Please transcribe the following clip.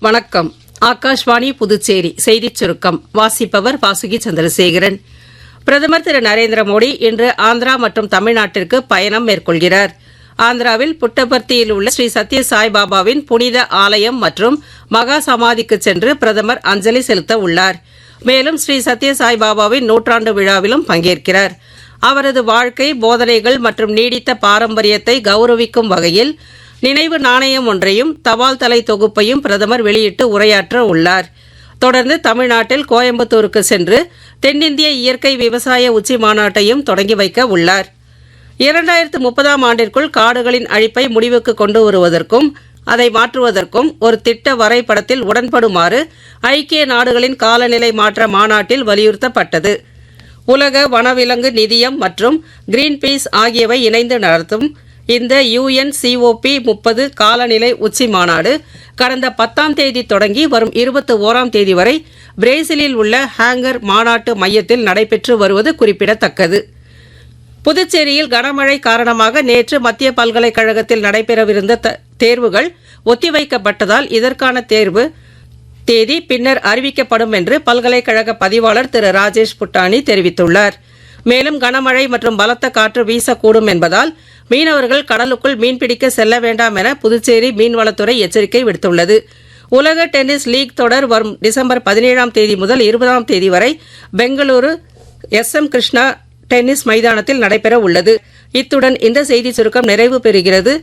வணக்கம். ஆகாஷ்வாணி புதுச்சேரி செய்திச் சுருக்கம் வாசிப்பவர் வாசுகி சந்திரசேகரன். பிரதமர் திரு நரேந்திர மோடி இன்று ஆந்திரா மற்றும் தமிழ்நாட்டிற்கு பயணம் மேற்கொள்கிறார். ஆந்திராவில் புட்டபர்த்தியில் உள்ள ஸ்ரீ சத்ய சாய்பாபாவின் புனித ஆலயம் மற்றும் மகா சமாதிக்கு சென்று பிரதமர் அஞ்சலி செலுத்த உள்ளார். மேலும் ஸ்ரீ சத்ய சாய்பாபாவின் நூற்றாண்டு விழாவிலும் பங்கேற்கிறார். அவரது வாழ்க்கை, போதனைகள் மற்றும் நீடித்த பாரம்பரியத்தை கௌரவிக்கும் வகையில் நினைவு நாணயம் ஒன்றையும் தபால் தலை தொகுப்பையும் பிரதமர் வெளியிட்டு உரையாற்ற உள்ளார். தொடர்ந்து தமிழ்நாட்டில் கோயம்புத்தூருக்கு சென்று தென்னிந்திய இயற்கை விவசாய உச்சி மாநாட்டையும் தொடங்கி வைக்க உள்ளார். 2030ஆம் ஆண்டிற்குள் காடுகளின் அழிப்பை முடிவுக்கு கொண்டு வருவதற்கும் அதை மாற்றுவதற்கும் ஒரு திட்ட வரைபடத்தில் உடன்படுமாறு ஐக்கிய நாடுகளின் காலநிலை மாற்ற மாநாட்டில் வலியுறுத்தப்பட்டது. உலக வனவிலங்கு நிதியம் மற்றும் கிரீன்பீஸ் ஆகியவை இணைந்து நடத்தும் இந்த UNCOP30 காலநிலை உச்சி மாநாடு கடந்த 10ஆம் தேதி தொடங்கி வரும் 21ஆம் தேதி வரை பிரேசிலில் உள்ள ஹேங்கர் மாநாட்டு மையத்தில் நடைபெற்று வருவது குறிப்பிடத்தக்கது. புதுச்சேரியில் கனமழை காரணமாக நேற்று மத்திய பல்கலைக்கழகத்தில் நடைபெறவிருந்த தேர்வுகள் ஒத்திவைக்கப்பட்டதால் இதற்கான தேர்வு தேதி பின்னர் அறிவிக்கப்படும் என்று பல்கலைக்கழக பதிவாளர் திரு ராஜேஷ் புட்டானி தெரிவித்துள்ளார். மேலும் கனமழை மற்றும் பலத்த காற்று வீசக்கூடும் என்பதால் மீனவர்கள் கடலுக்குள் மீன்பிடிக்க செல்ல வேண்டாம் என புதுச்சேரி மீன்வளத்துறை எச்சரிக்கை விடுத்துள்ளது. உலக டென்னிஸ் லீக் தொடர் வரும் டிசம்பர் 17ஆம் தேதி முதல் 20ஆம் தேதி வரை பெங்களூரு SM கிருஷ்ணா டென்னிஸ் மைதானத்தில் நடைபெற உள்ளது. இத்துடன் இந்த செய்தி சுருக்கம் நிறைவு பெறுகிறது.